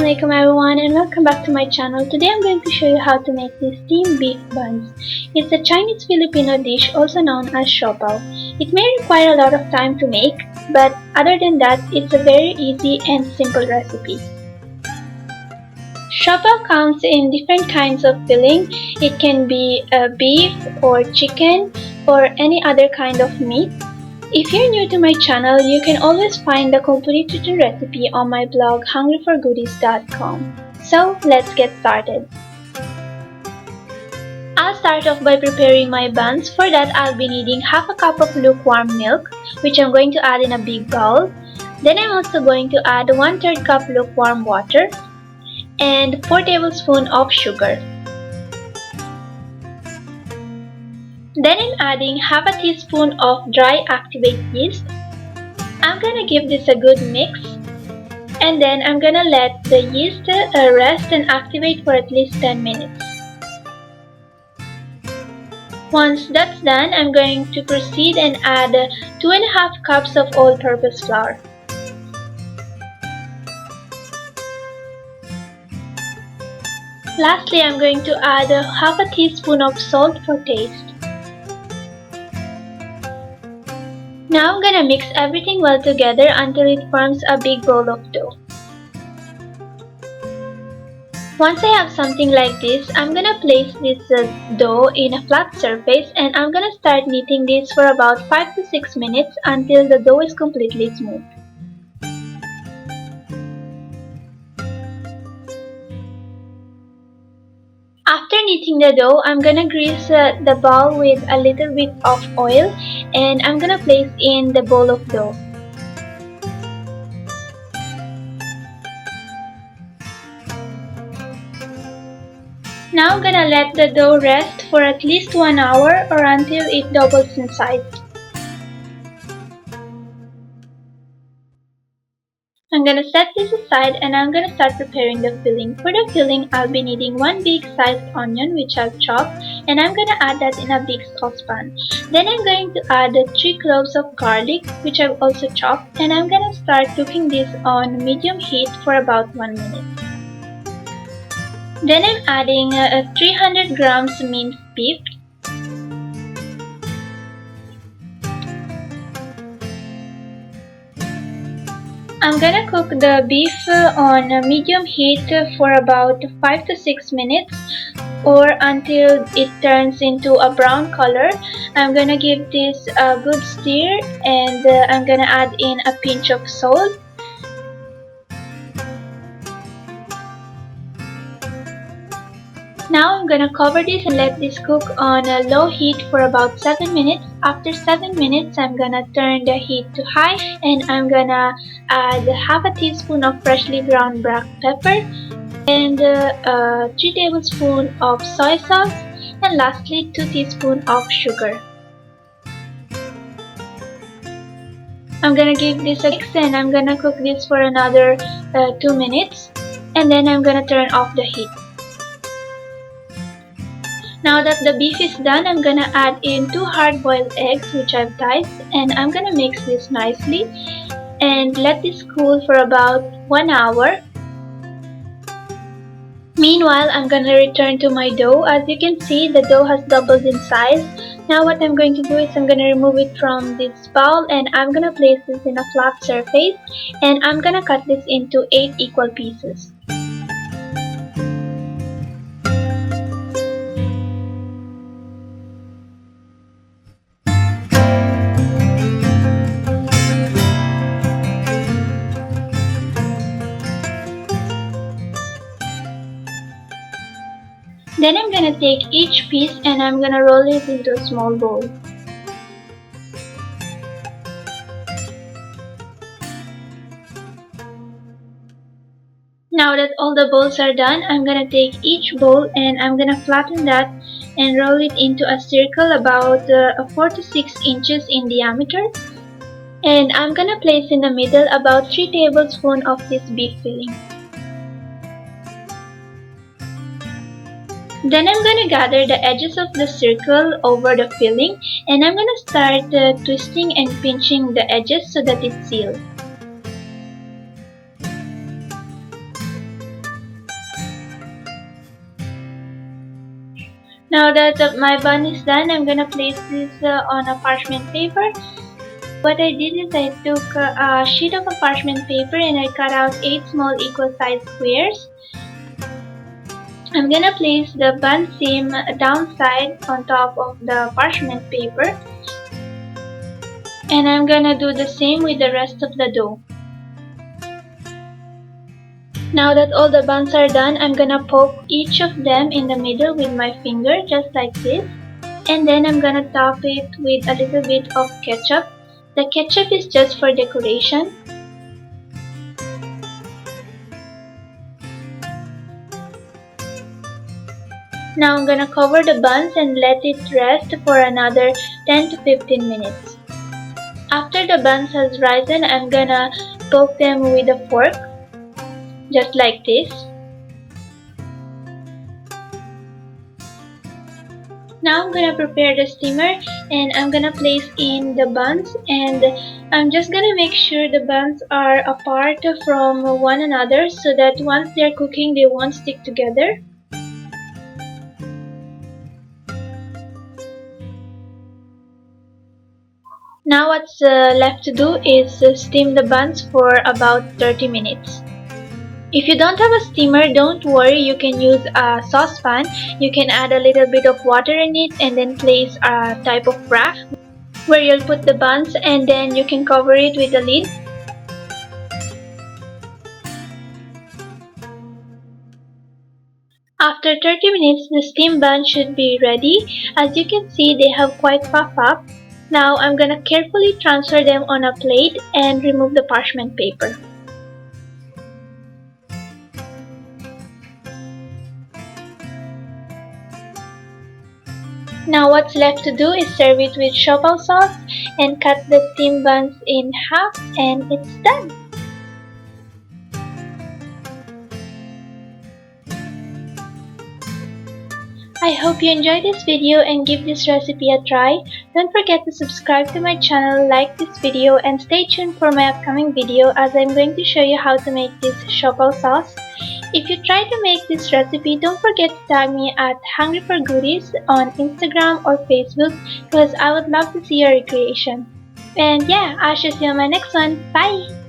Assalamualaikum everyone and welcome back to my channel. Today I'm going to show you how to make these steamed beef buns. It's a Chinese Filipino dish also known as Siopao. It may require a lot of time to make, but other than that, it's a very easy and simple recipe. Siopao comes in different kinds of filling. It can be beef or chicken or any other kind of meat. If you're new to my channel, you can always find the complete written recipe on my blog hungryforgoodies.com. So let's get started. I'll start off by preparing my buns. For that, I'll be needing half a cup of lukewarm milk, which I'm going to add in a big bowl. Then I'm also going to add 1/3 cup lukewarm water and 4 tablespoons of sugar. Then I'm adding half a teaspoon of dry activate yeast. I'm gonna give this a good mix, and then I'm gonna let the yeast rest and activate for at least 10 minutes. Once that's done, I'm going to proceed and add 2.5 cups of all-purpose flour. Lastly, I'm going to add half a teaspoon of salt for taste. Now I'm gonna mix everything well together until it forms a big bowl of dough. Once I have something like this, I'm gonna place this dough in a flat surface and I'm gonna start kneading this for about 5 to 6 minutes until the dough is completely smooth. After kneading the dough, I'm gonna grease the bowl with a little bit of oil and I'm gonna place in the bowl of dough. Now I'm gonna let the dough rest for at least 1 hour or until it doubles in size. I'm gonna set this aside and I'm gonna start preparing the filling. For the filling, I'll be needing 1 big sized onion which I've chopped, and I'm gonna add that in a big saucepan. Then I'm going to add 3 cloves of garlic which I've also chopped, and I'm gonna start cooking this on medium heat for about 1 minute. Then I'm adding 300 grams minced beef. I'm gonna cook the beef on medium heat for about 5 to 6 minutes or until it turns into a brown color. I'm gonna give this a good stir and I'm gonna add in a pinch of salt. Now I'm gonna cover this and let this cook on a low heat for about 7 minutes. After 7 minutes, I'm gonna turn the heat to high and I'm gonna add half a teaspoon of freshly ground black pepper and 3 tablespoons of soy sauce, and lastly 2 teaspoons of sugar. I'm gonna give this a mix and I'm gonna cook this for another 2 minutes and then I'm gonna turn off the heat. Now that the beef is done, I'm gonna add in 2 hard-boiled eggs which I've diced, and I'm gonna mix this nicely and let this cool for about 1 hour. Meanwhile, I'm gonna return to my dough. As you can see, the dough has doubled in size. Now what I'm going to do is I'm gonna remove it from this bowl and I'm gonna place this in a flat surface and I'm gonna cut this into 8 equal pieces. Then I'm gonna take each piece and I'm gonna roll it into a small bowl. Now that all the bowls are done, I'm gonna take each bowl and I'm gonna flatten that and roll it into a circle about 4 to 6 inches in diameter. And I'm gonna place in the middle about 3 tablespoons of this beef filling. Then I'm gonna gather the edges of the circle over the filling and I'm gonna start twisting and pinching the edges so that it's sealed. Now that my bun is done, I'm gonna place this on a parchment paper. What I did is I took a sheet of a parchment paper and I cut out 8 small equal sized squares. I'm gonna place the bun seam downside on top of the parchment paper, and I'm gonna do the same with the rest of the dough. Now that all the buns are done, I'm gonna poke each of them in the middle with my finger just like this, and then I'm gonna top it with a little bit of ketchup. The ketchup is just for decoration. Now I'm gonna cover the buns and let it rest for another 10 to 15 minutes. After the buns has risen, I'm gonna poke them with a fork, just like this. Now I'm gonna prepare the steamer and I'm gonna place in the buns, and I'm just gonna make sure the buns are apart from one another so that once they're cooking they won't stick together. Now what's left to do is steam the buns for about 30 minutes. If you don't have a steamer, don't worry, you can use a saucepan. You can add a little bit of water in it and then place a type of rack where you'll put the buns, and then you can cover it with a lid. After 30 minutes, the steamed buns should be ready. As you can see, they have quite puffed up. Now I'm gonna carefully transfer them on a plate and remove the parchment paper. Now what's left to do is serve it with Siopao sauce and cut the steamed buns in half, and it's done. I hope you enjoyed this video and give this recipe a try. Don't forget to subscribe to my channel, like this video, and stay tuned for my upcoming video as I'm going to show you how to make this Siopao sauce. If you try to make this recipe, don't forget to tag me at Hungry for Goodies on Instagram or Facebook because I would love to see your recreation. And yeah, I shall see you on my next one. Bye!